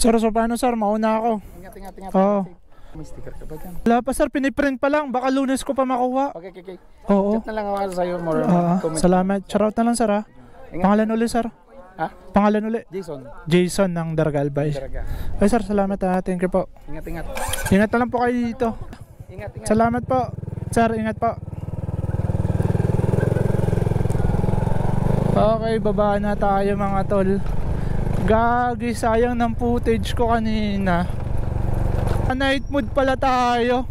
Sir, so paano sir? Mauna ako. Ingat. Oo. May sticker ka ba dyan? Wala pa sir, piniprint pa lang. Baka Lunes ko pa makuha. Okay. Oo. Chat na lang ako sa'yo. More Salamat. Shoutout na lang sir ha. Pangalan uli sir? Ha? Pangalan uli? Jason ng Daraga Albay. Daraga. Ay sir, salamat ha. Thank you po. Ingat. Ingat na lang po kayo dito. Ingat. Salamat po. Sir, ingat po. Okay, baba na tayo mga tol. Gagi, sayang ng footage ko kanina. Night mood pala tayo.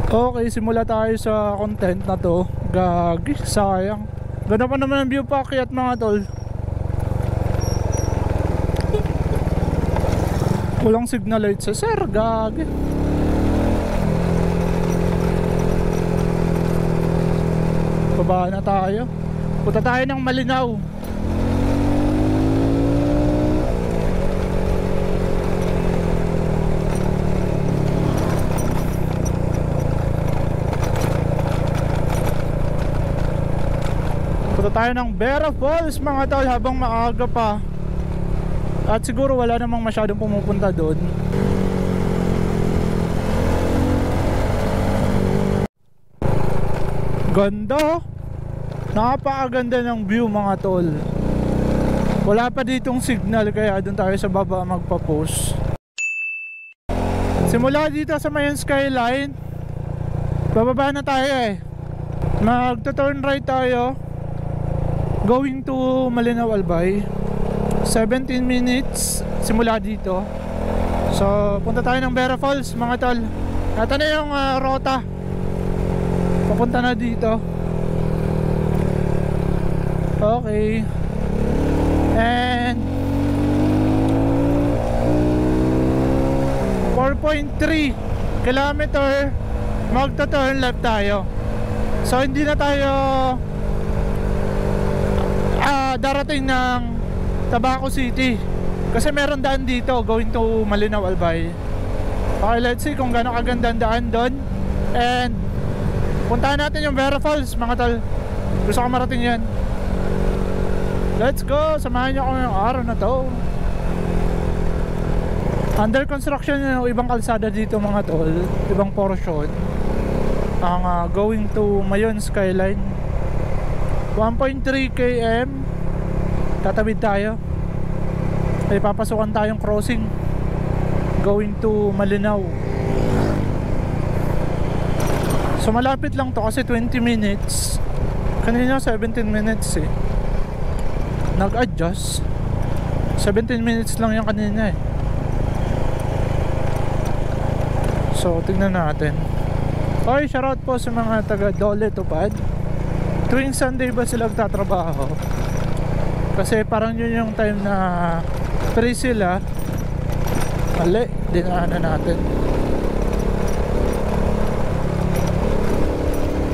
Okay, simula tayo sa content na to. Gagi, sayang. Ganda pa naman ang view paakyat mga tol. Walang signal light sa sir, gagi. Baba na tayo. Punta tayo ng Malinaw. Punta tayo ng Vera Falls mga tol habang maaga pa. At siguro wala namang masyadong pumupunta doon. Ganda. Napakaganda ng view mga tol. Wala pa ditong signal kaya doon tayo sa baba magpa-post. Simula dito sa main skyline, bababa na tayo eh. Magto-turn right tayo going to Malinaw Albay. 17 minutes simula dito. So punta tayo ng Vera Falls mga tol. Ito na yung rota papunta na dito. Okay. And 4.3 kilometer magta-turn left tayo. So hindi na tayo darating ng Tabaco City kasi meron daan dito going to Malinaw Albay. Okay, let's see kung gaano kaganda ang daan doon. And puntahan natin yung Vera Falls mga tol. Gusto ko marating yan. Let's go! Samahan niyo ako ngayong araw na to. Under construction yung ibang kalsada dito mga tol. Ibang portion. Ang going to Mayon Skyline. 1.3 km. Tatawid tayo. Ay papasukan tayong crossing going to Malinaw. So malapit lang to kasi 20 minutes. Kanina 17 minutes eh. Nag-adjust. 17 minutes lang yung kanina eh. So tingnan natin. Okay, shoutout po sa mga taga Dole Tupad. Tuwing Sunday ba sila nagtatrabaho? Kasi parang yun yung time na free sila. Mali, dinaanan natin.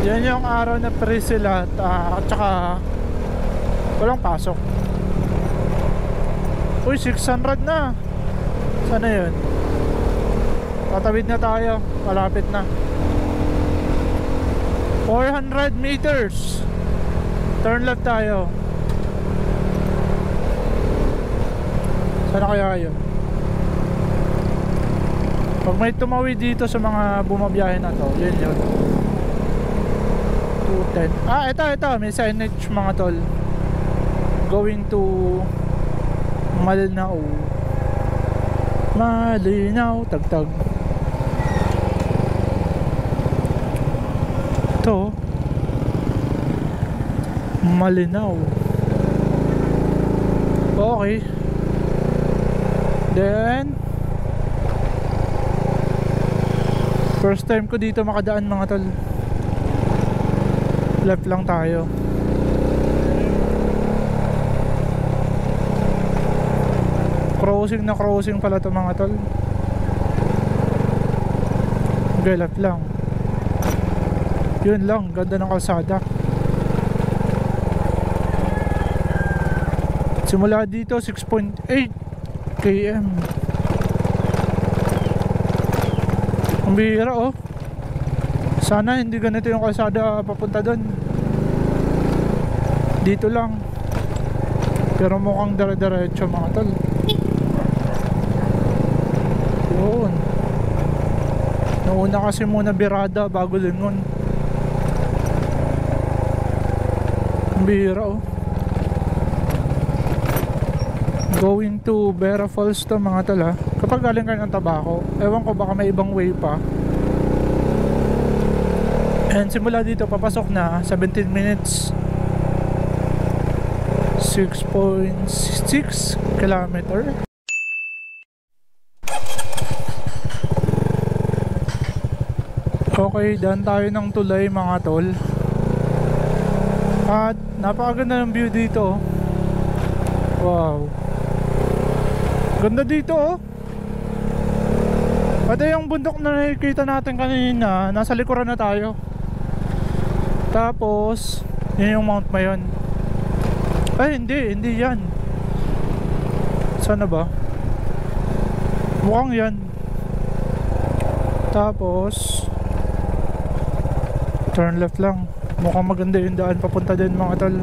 Yan yung araw na free sila at saka walang pasok. Uy, 600 na. Sana yun? Tatawid na tayo. Malapit na. 400 meters. Turn left tayo. Sana kaya yun? Pag may tumawid dito sa mga bumabiyahe na to, yun yun. 210. Ito. May signage mga tol. Going to Malinaw. Tagtag. Ito Malinaw. Okay. Then first time ko dito makadaan mga tol. Left lang tayo. Crossing pala to mga tol. Okay, left lang. Yun lang, ganda ng kalsada. Simula dito 6.8 km. Ang bihira oh. Sana hindi ganito yung kalsada papunta doon. Dito lang. Pero mukhang dire-diretso mga tol. Nauna kasi muna Birada bago Lingon. Ang bihira oh. Going to Vera Falls to mga tol ha. Kapag galing kayo ng Tabaco, ewan ko baka may ibang way pa. And simula dito papasok na 17 minutes, 6.6 kilometer. Okay, daan tayo ng tulay mga tol. At napakaganda ng view dito. Wow, ganda dito oh. Pati yung bundok na nakikita natin kanina, nasa likuran na tayo. Tapos yun yung Mount Mayon. Ay hindi yan. Sana ba? Mukhang yan. Tapos turn left lang. Mukhang maganda yung daan papunta din mga tol.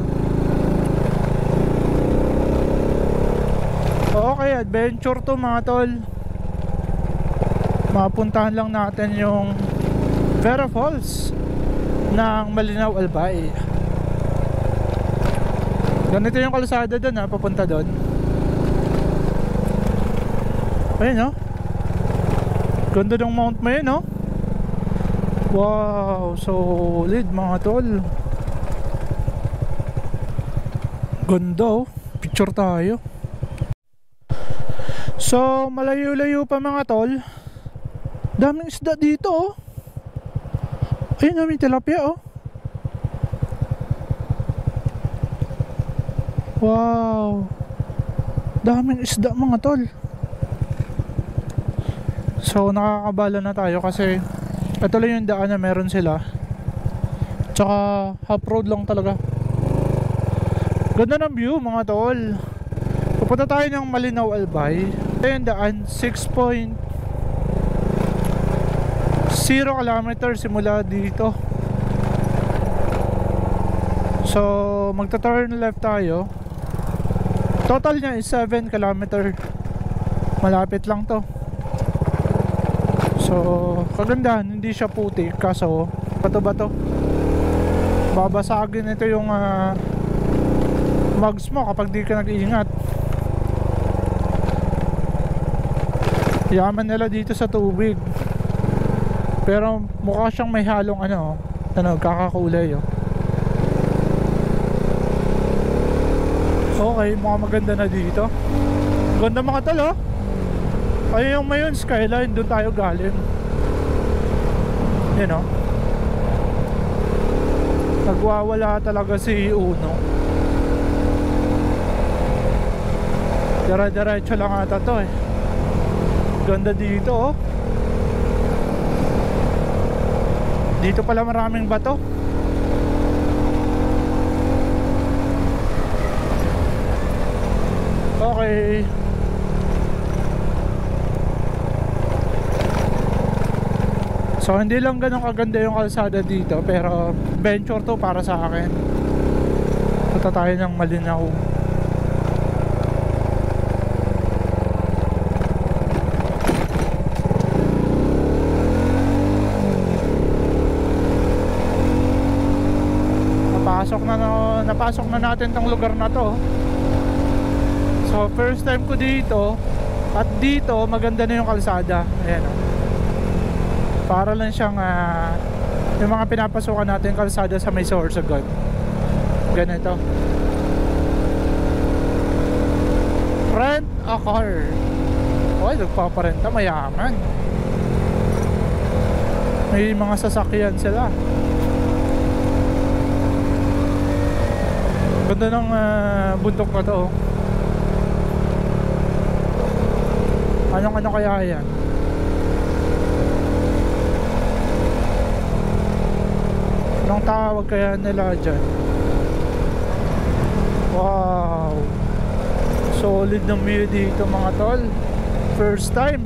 Okay, adventure to mga tol. Mapuntahan lang natin yung Vera Falls ng Malinaw Albay. Ganito yung kalsada doon ha, papunta doon. Ayun oh. Ganda ng Mount Mayon oh. Wow, solid mga tol. Ganda oh. Picture tayo. So malayo-layo pa mga tol. Daming isda dito oh. Ayun oh, may tilapia oh. Wow, daming isda mga tol. So nakakabala na tayo kasi ito lang yung daan na meron sila. Tsaka half road lang talaga. Ganda ng view mga tol. Pupunta tayo ng Malinaw Albay. Ito yung daan 6.0 kilometer simula dito. So magta-turn left tayo. Total niya is 7 kilometer. Malapit lang to. So kagandahan, hindi siya putik kaso bato-bato. Babasagin ito yung mugs mo kapag di ka nag-iingat. Yaman nila dito sa tubig. Pero mukha siyang may halong kakakulay oh. Okay, mukhang maganda na dito. Ganda mga tol oh. Ayun yung Mayon skyline, doon tayo galing. Yan oh. Nagwawala talaga si Uno. Dira-diretso lang ata to eh. Ganda dito oh. Dito pala maraming bato. Okay. So hindi lang ganun kaganda yung kalsada dito, pero venture to para sa akin. Punta tayo ng Malinaw. Napasok na natin tong lugar na to. So first time ko dito. At dito maganda na yung kalsada. Ayan o. Para lang siyang yung mga pinapasukan natin kalsada sa may Sorsogon. Ganito. Rent a car. Oy, nagpaparenta, mayaman. May mga sasakyan sila. Ganda ng bundok na to. Anong kaya yan? Anong tawag kaya nila dyan? Wow, solid ng view dito mga tol. First time.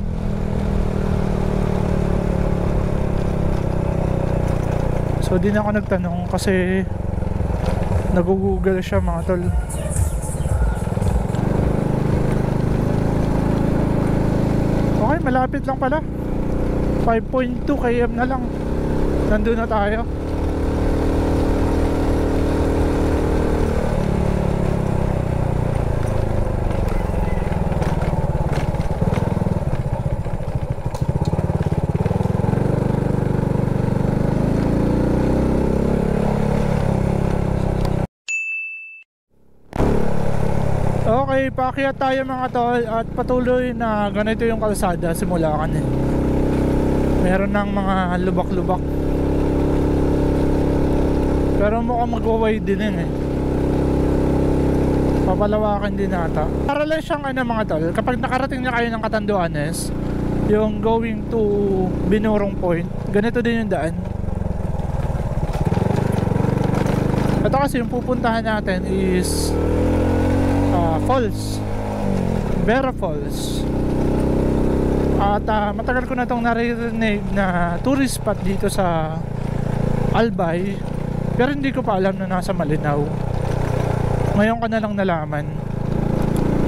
So di na ako nagtanong kasi nag-google siya mga tol. Okay, malapit lang pala. 5.2 km na lang. Nandun na tayo. Okay, paakyat tayo mga tol at patuloy na ganito yung kalsada simula kanin. Meron ng mga lubak-lubak. Pero mukhang magwa-wide din yun eh. Papalawakan din ata. Para lang siyang ano mga tol, kapag nakarating na kayo ng Catanduanes, yung going to Binurong Point, ganito din yung daan. Ito kasi yung pupuntahan natin is Falls, Vera Falls. At matagal ko na itong naririnig na tourist spot dito sa Albay, pero hindi ko pa alam na nasa Malinaw. Ngayon ko na lang nalaman.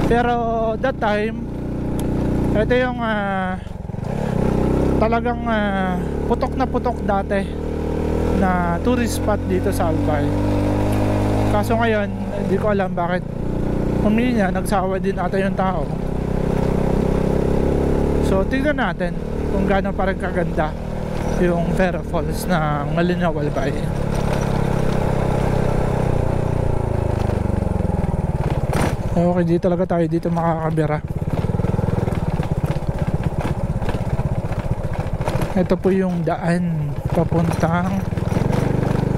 Pero that time, ito yung talagang putok na putok dati na tourist spot dito sa Albay. Kaso ngayon, hindi ko alam bakit umiinya, nagsawa din ata yung tao. So tignan natin kung gaano pa rin kaganda yung Vera Falls ng Malinaw, Albay. Okay, di talaga tayo dito makakabira. Ito po yung daan papuntang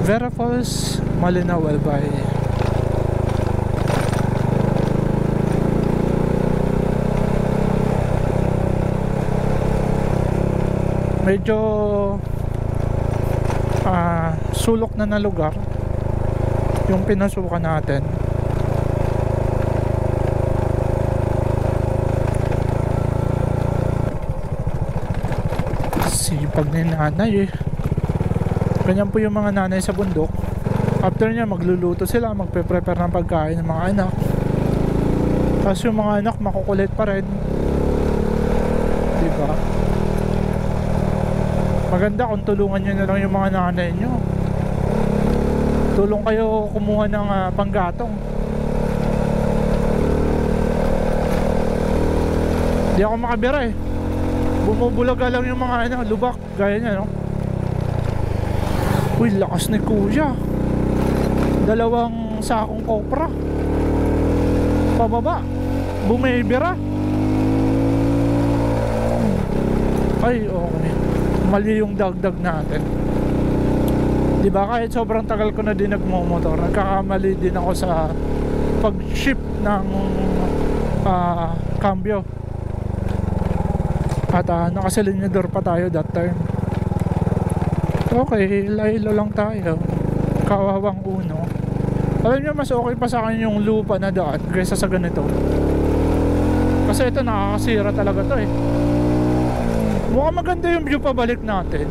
Vera Falls, Malinaw, Albay. Medyo sulok na lugar yung pinasukan natin. Sipag ni nanay eh. Ganyan po yung mga nanay sa bundok. After nya magluluto sila, magpe-prepare ng pagkain ng mga anak. Tapos yung mga anak makukulit pa rin, diba? Maganda kung tulungan nyo na lang yung mga nanay nyo. Tulong kayo kumuha ng panggatong. Di ako makabira eh. Bumubulaga lang yung mga lubak. Gaya niya, no? Uy, lakas ni kuya. 2 sakong kopra. Pababa. Bumibira. Ay, okay. Mali yung dagdag natin. Diba, kahit sobrang tagal ko na din nagmumotor, nagkakamali din ako sa pag-shift ng cambio. At nakasilinyador pa tayo that time. Okay, laylo lang tayo. Kawawang uno. Alam nyo, mas okay pa sa akin yung lupa na daan kaysa sa ganito. Kasi ito nakakasira talaga to eh. Mukhang maganda yung view pabalik natin.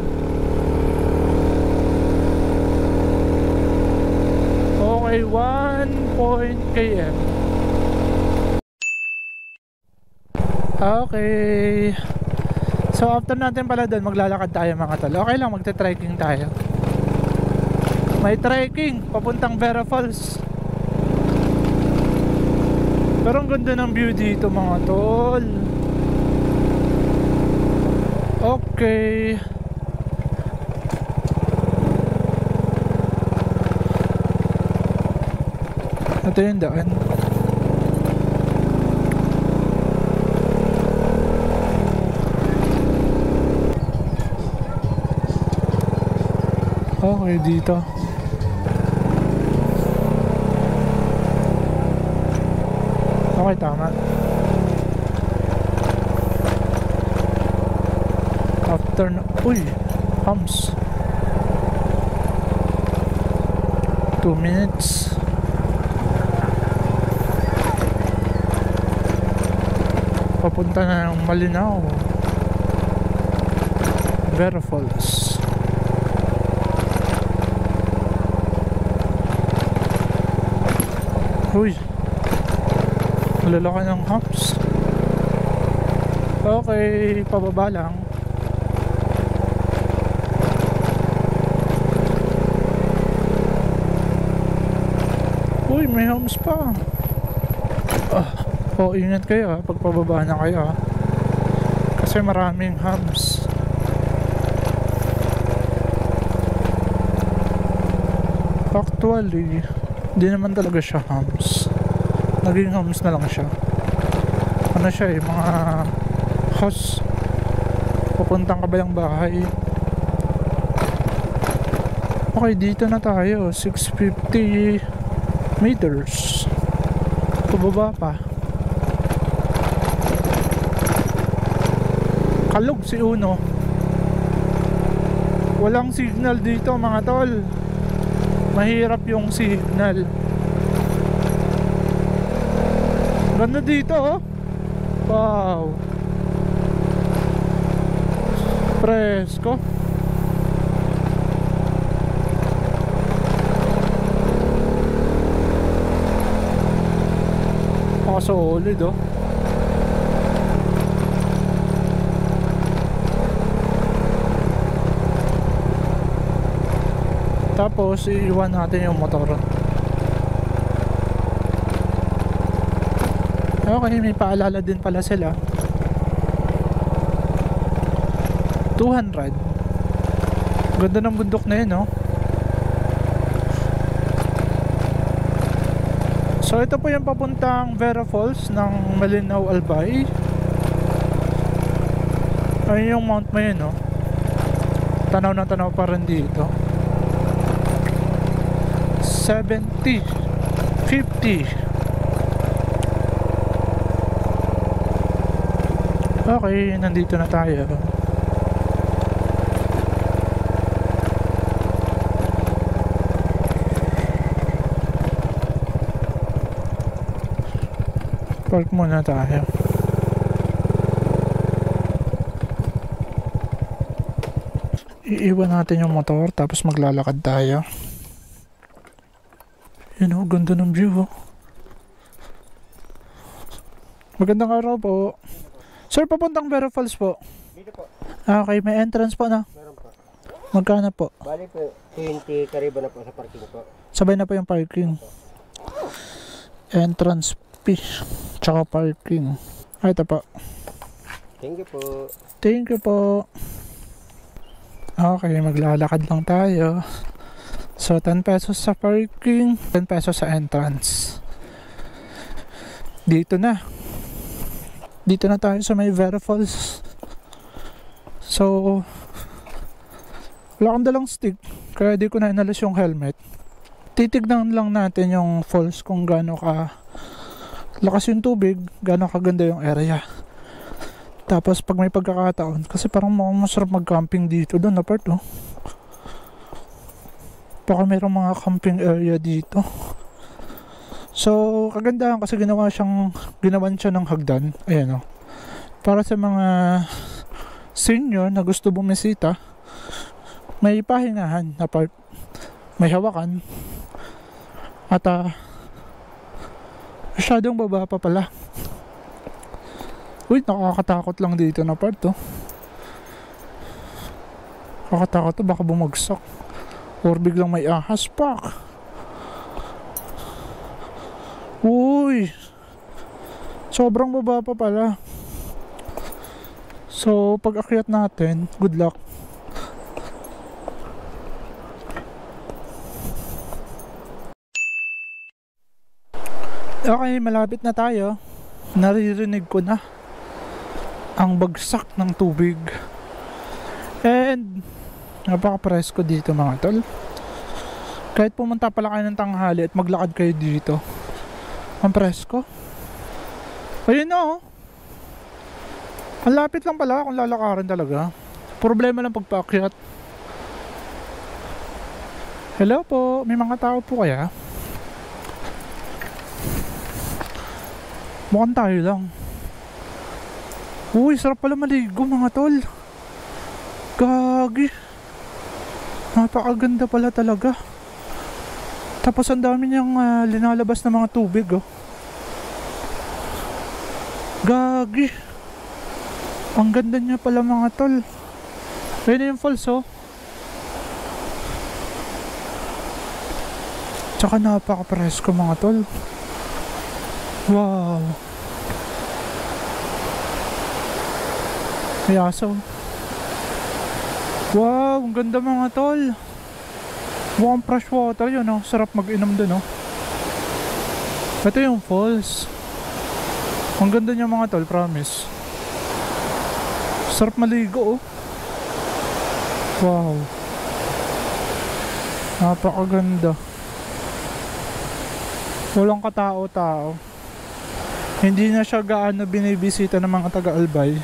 Okay, 1 km. Okay. So after natin pala doon, maglalakad tayo mga tol. Okay lang, magte-trekking tayo. May trekking papuntang Vera Falls. Pero ang ganda ng view dito mga tol. Okay. Ito yung daan. Okay, dito. Okay, tama. After na... Uy! Humps. 2 minutes. Papunta na ng Malinaw. Vera Falls. Uy! Lalaki ng humps. Okay, pababa lang. Uy, may homes pa. Ingat kayo ha, pag pababa na kayo ha. Kasi maraming hubs. Actually, di naman talaga siya hubs. Naging hubs na lang siya. Ano siya eh, mga house papuntang kabilang bahay. Okay, dito na tayo. 650 meters. Pababa pa. Kalog si Uno. Walang signal dito mga tol. Mahirap yung signal. Ganda dito oh. Wow. Presko. Solid oh. Tapos iiwan natin yung motor. Okay, may paalala din pala sila. 200. Ganda ng bundok na yun, no? So ito po yung papuntang Vera Falls ng Malinaw, Albay. Ayun yung Mount Mayon, no? Tanaw na tanaw pa rin dito. 70 50. Okay, nandito na tayo. Park muna tayo. Iiwan natin yung motor tapos maglalakad tayo. Yun oh, ganda ng view oh. Magandang araw po. Sir, papuntang Vera Falls po. Dito po. Okay, may entrance po na. Meron po. Magkano po? Bali po, 20 kariba na po sa parking po. Sabay na po yung parking. Entrance fee tsaka parking. Ay, ito po. Thank you po. Thank you po. Okay, maglalakad lang tayo. So, 10 pesos sa parking, 10 pesos sa entrance. Dito na. Dito na tayo sa may Vera Falls. So, wala akong dalang stick, kaya di ko na inalis yung helmet. Titignan lang natin yung falls kung gaano ka lakas yung tubig, gaano kaganda yung area. Tapos pag may pagkakataon, kasi parang masarap mag-camping dito doon na part oh. Baka mayroong mga camping area dito. So, kagandahan kasi ginawan siya ng hagdan. Ayan o. Para sa mga senior na gusto bumisita, may pahingahan na part. May hawakan. At masyadong baba pa pala. Uy, nakakatakot lang dito na part to. Nakakatakot to, baka bumagsak. Or biglang may ahas pa. Uy, sobrang baba pa pala. So pag akyat natin, good luck. Okay, malapit na tayo. Naririnig ko na ang bagsak ng tubig. And napaka-presko dito mga tol. Kahit pumunta pala kayo ng tanghali at maglakad kayo dito, ang presko. Ayun na oh. Ang lapit lang pala kung lalakarin talaga. Problema lang pagpaakyat. Hello po, may mga tao po kaya? Mukhang tayo lang. Uy, sarap pala maligo mga tol. Gagi. Napakaganda pala talaga. Tapos ang dami niyang linalabas na mga tubig oh. Gagi. Ang ganda niya pala mga tol. Ayun na yung falls oh. Tsaka napaka-presko mga tol. Wow. May aso. Wow, ang ganda mga tol. Mukhang fresh water yun, oh. Sarap mag-inom dun, oh. Ito yung falls. Ang ganda niya mga tol, promise. Sarap maligo, oh. Wow. Napakaganda. Walang katao-tao. Hindi na siya gaano binibisita ng mga taga-Albay.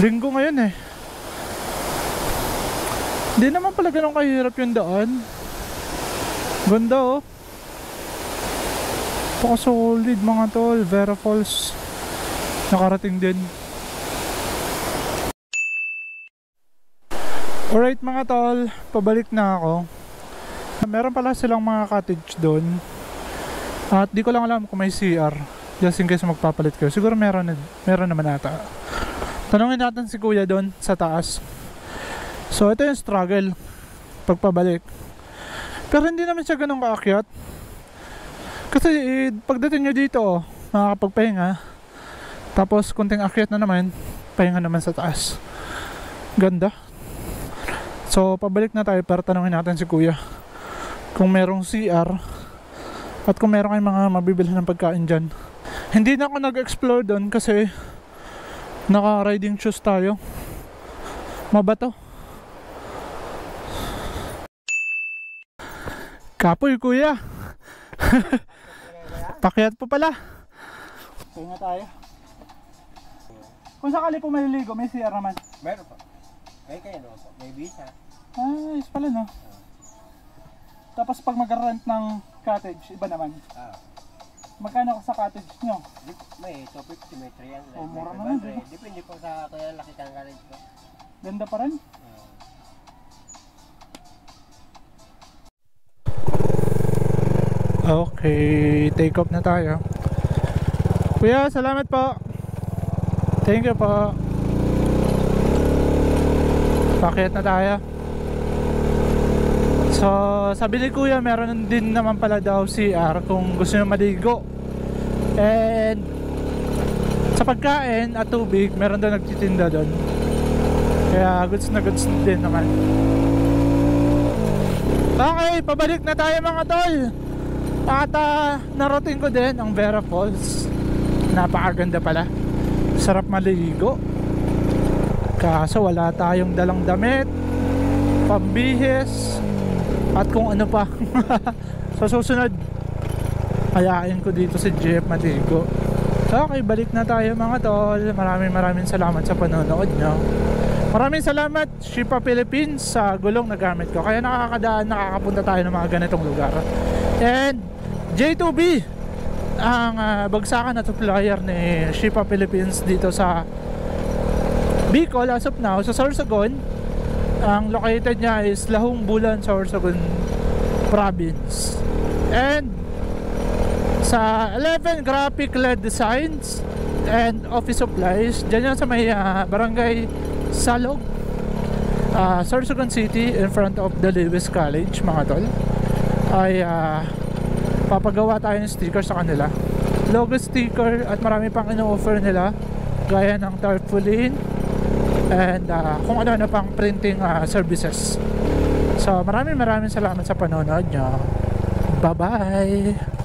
Linggo ngayon eh. Hindi naman pala ganun kahirap yung daan. Ganda oh. Paka-solid mga tol. Vera Falls. Nakarating din. Alright mga tol, pabalik na ako. Meron pala silang mga cottage doon. At di ko lang alam kung may CR. Just in case magpapalit kayo. Siguro meron naman ata. Tanungin natin si kuya doon sa taas. So ito yung struggle pagpabalik. Pero hindi naman siya ganun kaakyat. Kasi pagdating nyo dito makakapagpahinga. Tapos kunting akyat na naman, pahinga naman sa taas. Ganda. So pabalik na tayo para tanungin natin si kuya kung merong CR at kung meron kayong mga mabibili ng pagkain dyan. Hindi na ako nag-explore doon kasi naka riding shoes tayo. Mabato. Kapoy kuya. Pakyat po pala. Pahinga tayo. Kung sakali po maliligo, may CR naman. Meron po. May kayo naman po. May visa. Ayos pala no. Tapos pag mag-rent ng cottage, iba naman. Magkano sa cottage nyo? May 250, may 300. Oh, mura may naman, 500. Depende po sa kaya laki ng cottage po. Ganda pa rin. Okay, take off na tayo. Kuya, salamat po. Thank you po. Pakyat na tayo. So, sabi ni kuya, meron din naman pala daw CR kung gusto nyo maligo. And sa pagkain at tubig, meron daw nagtitinda doon. Kaya goods na goods din naman. Okay, pabalik na tayo mga tol. At narating ko din ang Vera Falls. Napakaganda pala. Sarap maligo. Kaso wala tayong dalang damit, pambihis, at kung ano pa. Sa susunod, hayain ko dito si Jeff maligo. Okay, balik na tayo mga tol. Maraming salamat sa panonood nyo. Maraming salamat Shipa Philippines sa gulong na gamit ko. Kaya nakakapunta tayo ng mga ganitong lugar. And J2B ang bagsakan at supplier ni Shipa Philippines dito sa Bicol as of now. Sa Sorsogon, ang located niya is Lahong Bulan, Sorsogon Province. And sa 11 Graphic LED Designs and Office Supplies, dyan yan sa may barangay Salog, Sorsogon City, in front of the Lewis College mga tol, ay papagawa tayo ng sticker sa kanila, logo sticker, at marami pang ino-offer nila gaya ng tarpaulin and kung ano pang printing services. So maraming salamat sa panonood nyo. Bye bye.